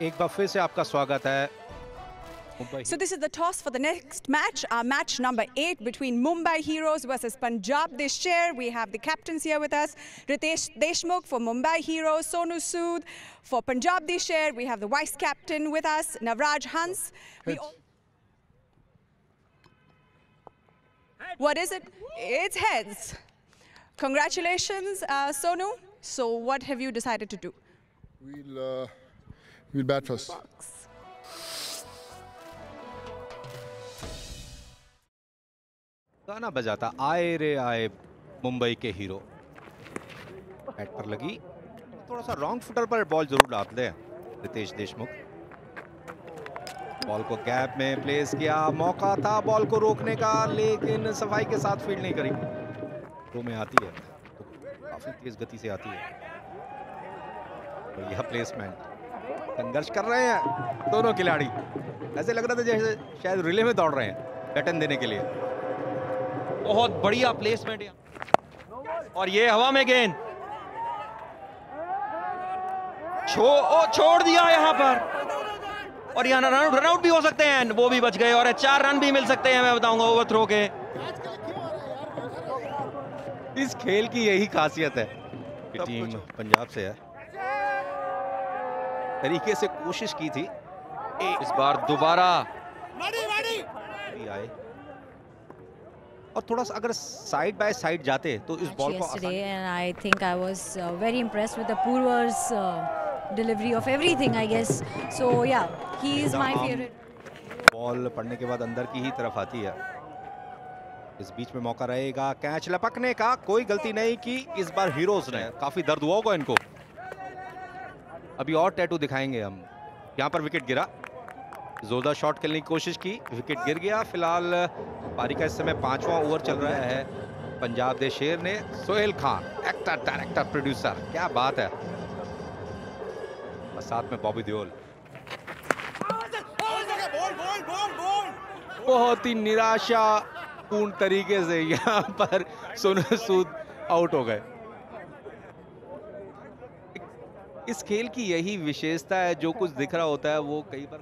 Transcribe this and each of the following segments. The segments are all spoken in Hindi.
एक बार फिर से आपका स्वागत है। So this is the toss for the next match, match number 8 between Mumbai Heroes versus Punjab this year. We have the captains here with us, Ritesh Deshmukh for Mumbai Heroes, Sonu Sood for Punjab this year. We have the vice captain with us, Navraj Hans. What is it? It's heads. Congratulations, Sonu. So what have you decided to do? We'll bat first. गाना बजाता आए रे आए मुंबई के हीरो। बैट पर लगी, थोड़ा सा रॉन्ग फुटर पर बॉल जरूर डालते हैं रितेश देशमुख। बॉल को गैप में प्लेस किया, मौका था बॉल को रोकने का, लेकिन सफाई के साथ फील्ड नहीं करी। थ्रो में आती है तो काफी तेज गति से आती है। और यह प्लेसमेंट, संघर्ष कर रहे हैं दोनों खिलाड़ी। ऐसे लग रहा था जैसे शायद रिले में दौड़ रहे हैं पैटर्न देने के लिए। बहुत बढ़िया प्लेसमेंट और ये हवा में गेंद छोड़ दिया यहां पर, और यहां रन आउट भी हो सकते हैं, वो भी बच गए और 4 रन भी मिल सकते हैं, मैं बताऊंगा ओवरथ्रो के। इस खेल की यही खासियत है कि टीम पंजाब से है, तरीके से कोशिश की थी, इस बार दोबारा आए और थोड़ा सा अगर साइड बाय साइड जाते तो इस बॉल को yesterday, and I think I was very impressed with the Purva's delivery of everything, I guess. So yeah, he is my favorite. Ball पड़ने के बाद अंदर की ही तरफ आती है। इस बीच में मौका रहेगा कैच लपकने का, कोई गलती नहीं की इस बार हीरोज ने। काफी दर्द हुआ होगा इनको। अभी और टैटू दिखाएंगे हम। यहाँ पर विकेट गिरा, जोरदार शॉट खेलने की कोशिश की, विकेट गिर गया। फिलहाल पारी का इस समय 5वां ओवर चल रहा है। पंजाब दे शेर ने Sohail Khan, actor director producer, क्या बात है, और साथ में बॉबी देओल। बहुत ही निराशापूर्ण तरीके से यहाँ पर सोनू सूद आउट हो गए। इस खेल की यही विशेषता है, जो कुछ दिख रहा होता है वो कई बार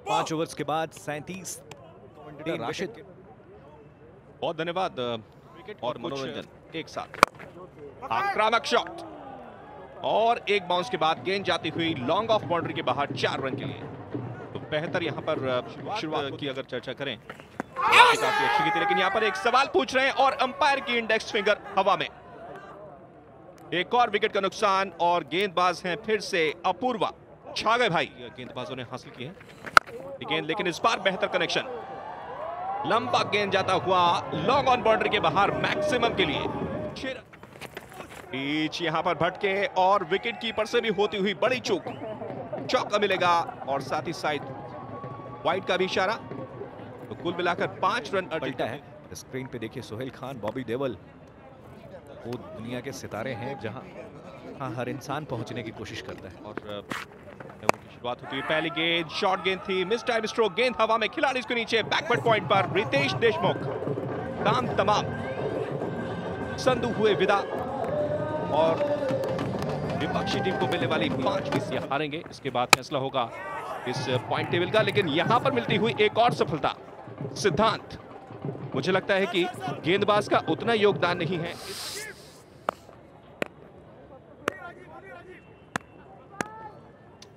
5 ओवर्स के बाद 37 राशिद। बहुत धन्यवाद और मनोरंजन एक साथ। आक्रामक शॉट और एक बाउंस के बाद गेंद जाती हुई लॉन्ग ऑफ बाउंड्री के बाहर 4 रन के लिए। तो बेहतर यहां पर शुरुआत की अगर चर्चा करें काफी अच्छी की थी, लेकिन यहां पर एक सवाल पूछ रहे हैं और अंपायर की इंडेक्स फिंगर हवा में। एक और विकेट का नुकसान और गेंदबाज हैं फिर से अपूर्वा। छा गए भाई, गेंदबाजों ने हासिल की है गेंद, लेकिन इस बार बेहतर कनेक्शन। लंबा गेंद जाता हुआ लॉन्ग ऑन बाउंड्री के बाहर मैक्सिमम के लिए। बीच यहां पर भटके और विकेट कीपर से भी होती हुई बड़ी चूक। चौका मिलेगा और साथ ही साइड वाइड का भी इशारा। तो कुल मिलाकर 5 रन पलटा है। स्क्रीन पे देखिए सोहेल खान, बॉबी देओल, वो दुनिया के सितारे हैं जहां हर इंसान पहुंचने की कोशिश करता है। और उनकी शुरुआत होती है, पहली गेंद शॉर्ट गेंद थी, मिस टाइम स्ट्रोक, गेंद हवा में, खिलाड़ी इसके नीचे बैकवर्ड पॉइंट पर। रितेश देशमुख काम तमाम। संधू हुए विदा और विपक्षी टीम को मिलने वाली 5 विकेट हारेंगे। इसके बाद फैसला होगा इस पॉइंट टेबल का, लेकिन यहां पर मिलती हुई एक और सफलता। सिद्धांत, मुझे लगता है कि गेंदबाज का उतना योगदान नहीं है।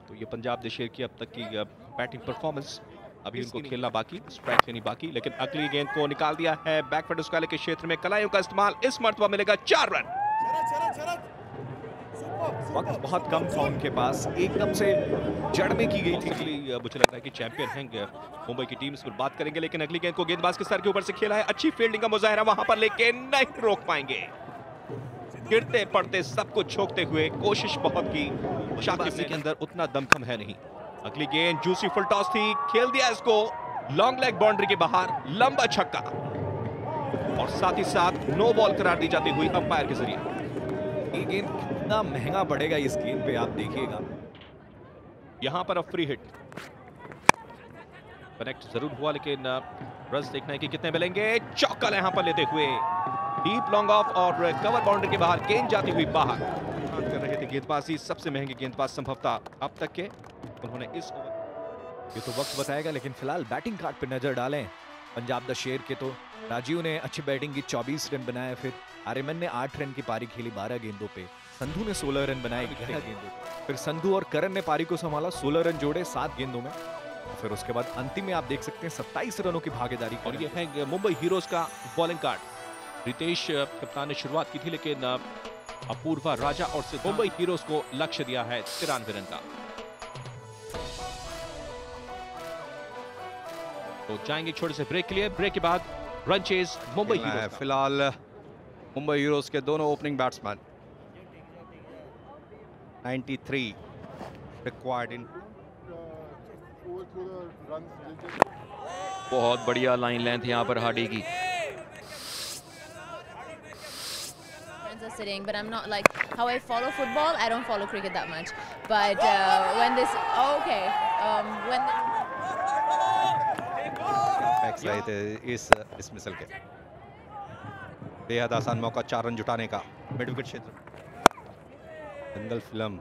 तो ये पंजाब दे शेर की अब तक की बैटिंग परफॉर्मेंस। अभी उनको खेलना बाकी, स्ट्राइक लेनी बाकी, लेकिन अगली गेंद को निकाल दिया है बैकवर्ड उसकाले के क्षेत्र में। कलाइयों का इस्तेमाल, इस मर्तबा मिलेगा 4 रन। वक्त बहुत कम था उनके पास, एकदम से जड़ में की गई थी। मुझे लगता है कि चैंपियन हैं मुंबई की टीम, इस पर बात करेंगे, लेकिन अगली गेंद को गेंदबाज के सर के ऊपर से खेला है। अच्छी फील्डिंग का मुजाहरा वहां पर, लेकिन नहीं रोक पाएंगे। गिरते पड़ते सब कुछ छोकते हुए कोशिश बहुत की, शाकिब के अंदर उतना दमखम है नहीं। अगली गेंद जूसी फुल टॉस थी, खेल दिया इसको लॉन्ग लेग बाउंड्री के बाहर, लंबा छक्का और साथ ही साथ नो बॉल करार दी जाती हुई अंपायर के जरिए। ये गेंद कितना महंगा पड़ेगा इस गेंद पे, आप देखिएगा। यहां पर अब फ्री हिट कनेक्ट जरूर हुआ, लेकिन रन देखना है कि कितने मिलेंगे। चौका यहां पर लेते हुए डीप लॉन्ग ऑफ और कवर बाउंड्री के बाहर गेंद जाती हुई बाहर कर रहे थे गेंदबाजी। सबसे महंगे गेंदबाज संभवतः अब तक के। उन्होंने इस ये तो वक्त बताएगा, लेकिन फिलहाल बैटिंग कार्ड पे नजर डालें पंजाब द शेर के। तो राजीव ने अच्छी बैटिंग की, 24 रन बनाए। फिर आर्यमन ने 8 रन की पारी खेली 12 गेंदों पे। संधू ने 16 रन बनाए 11 गेंदों पे। फिर संधू और करण ने पारी को संभाला, 16 रन जोड़े 7 गेंदों में। फिर उसके बाद अंतिम में आप देख सकते हैं 27 रनों की भागीदारी। और ये है मुंबई हीरोज का बॉलिंग कार्ड। रितेश कप्तान ने शुरुआत की थी, लेकिन अपूर्वा, राजा और मुंबई हीरोज को लक्ष्य दिया है 93 रन का। तो जाएंगे छोटे से ब्रेक के लिए। ब्रेक के बाद रन चेज मुंबई हीरोज। फिलहाल मुंबई हीरोज के दोनों ओपनिंग बैट्समैन 93 रिक्वायर्ड इन। बहुत बढ़िया लाइन लेंथ यहाँ पर हार्डी की। Are sitting, but I'm not like how I follow football. I don't follow cricket that much. But when this, when PACS रहे थे इस डिसमिसल के। बेहद आसान मौका 4 रन जुटाने का मिड विकेट क्षेत्र। जंगल फिल्म,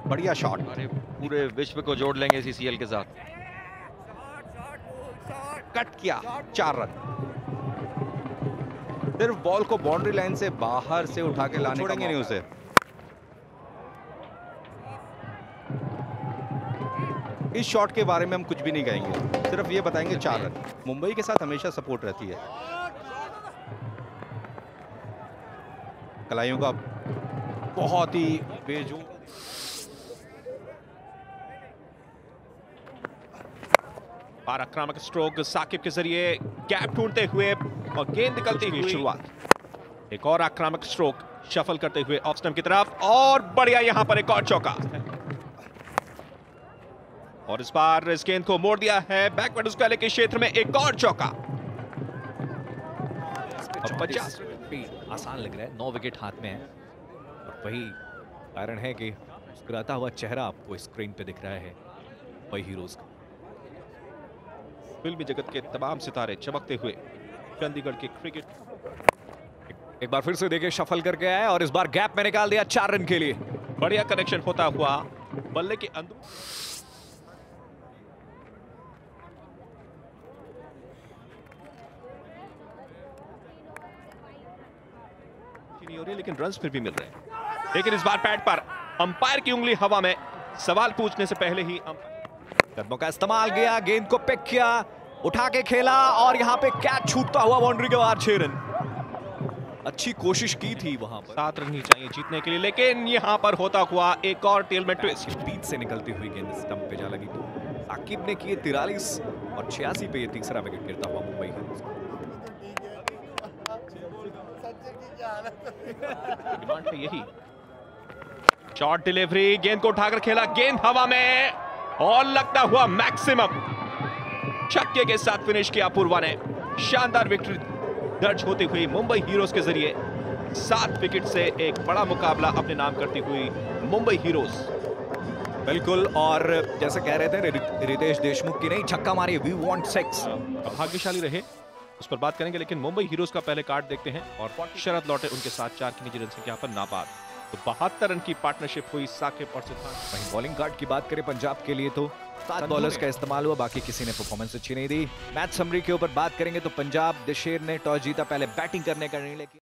बढ़िया शॉट। अरे पूरे विश्व को जोड़ लेंगे CCL के साथ। कट किया 4 रन। सिर्फ बॉल को बाउंड्री लाइन से बाहर से उठा के लाने छोड़ेंगे नहीं उसे। इस शॉट के बारे में हम कुछ भी नहीं कहेंगे, सिर्फ ये बताएंगे 4 रन। मुंबई के साथ हमेशा सपोर्ट रहती है। कलाइयों का बहुत ही बेजोड़ आक्रामक स्ट्रोक साकिब के जरिए गैप ढूंढते हुए और गेंद निकलती हुई शुरुआत। एक और आक्रामक स्ट्रोक शफल करते हुए ऑफ स्टंप की तरफ, और बढ़िया यहां पर एक और चौका। और इस बार इस गेंद को मोड़ दिया है बैकवर्ड स्क्वायर के क्षेत्र में। एक और चौका। 50 आसान लग रहा है, 9 विकेट हाथ में है। और वही कारण है कि मुस्कुराता हुआ चेहरा आपको स्क्रीन पे दिख रहा है मुंबई हीरोज का। फिल्मी जगत के तमाम सितारे चमकते हुए चंडीगढ़ के क्रिकेट। एक बार फिर से देखिए, शफल करके आया और इस बार गैप में निकाल दिया 4 रन के लिए। बढ़िया कनेक्शन होता हुआ बल्ले के अंदर नहीं हो रही, लेकिन रन्स फिर भी मिल रहे हैं। लेकिन इस बार पैड पर अंपायर की उंगली हवा में। सवाल पूछने से पहले ही कदमों का इस्तेमाल किया, गेंद को पिक किया, उठा के खेला और यहां पे कैच छूटता हुआ बाउंड्री के बाहर 6 रन। अच्छी कोशिश की थी वहां पर। 7 रन ही चाहिए जीतने के लिए, लेकिन यहां पर होता हुआ एक और टेल में ट्विस्ट। बीच से निकलती हुई गेंद स्टंप पे जा लगी तो साकिब ने किए 43 और 86 पे ये तीसरा विकेट गिरता हुआ मुंबई हीरोज। डिमांड है यही। शॉर्ट डिलीवरी, गेंद को उठाकर खेला, गेंद हवा में और लगता हुआ मैक्सिमम। छक्के के साथ फिनिश किया अपूर्वा ने। शानदार विक्ट्री दर्ज होती हुई मुंबई हीरोज के जरिए 7 विकेट से एक बड़ा मुकाबला अपने नाम करती हुई मुंबई हीरोज। बिल्कुल, और जैसे कह रहे थे रितेश देशमुख की नहीं, छक्का मारी, वी वांट 6। भाग्यशाली रहे उस पर बात करेंगे, लेकिन मुंबई हीरोज का पहले कार्ड देखते हैं। और शरद लौटे उनके साथ 4 की निजी रन संख्या पर नाबाद। तो 72 रन की पार्टनरशिप हुई साकिब और सिद्धांत। वहीं बॉलिंग कार्ड की बात करें पंजाब के लिए तो 7 बॉलर्स का इस्तेमाल हुआ, बाकी किसी ने परफॉर्मेंस अच्छी नहीं दी। मैच समरी के ऊपर बात करेंगे तो पंजाब द शेर ने टॉस जीता, पहले बैटिंग करने का निर्णय किया।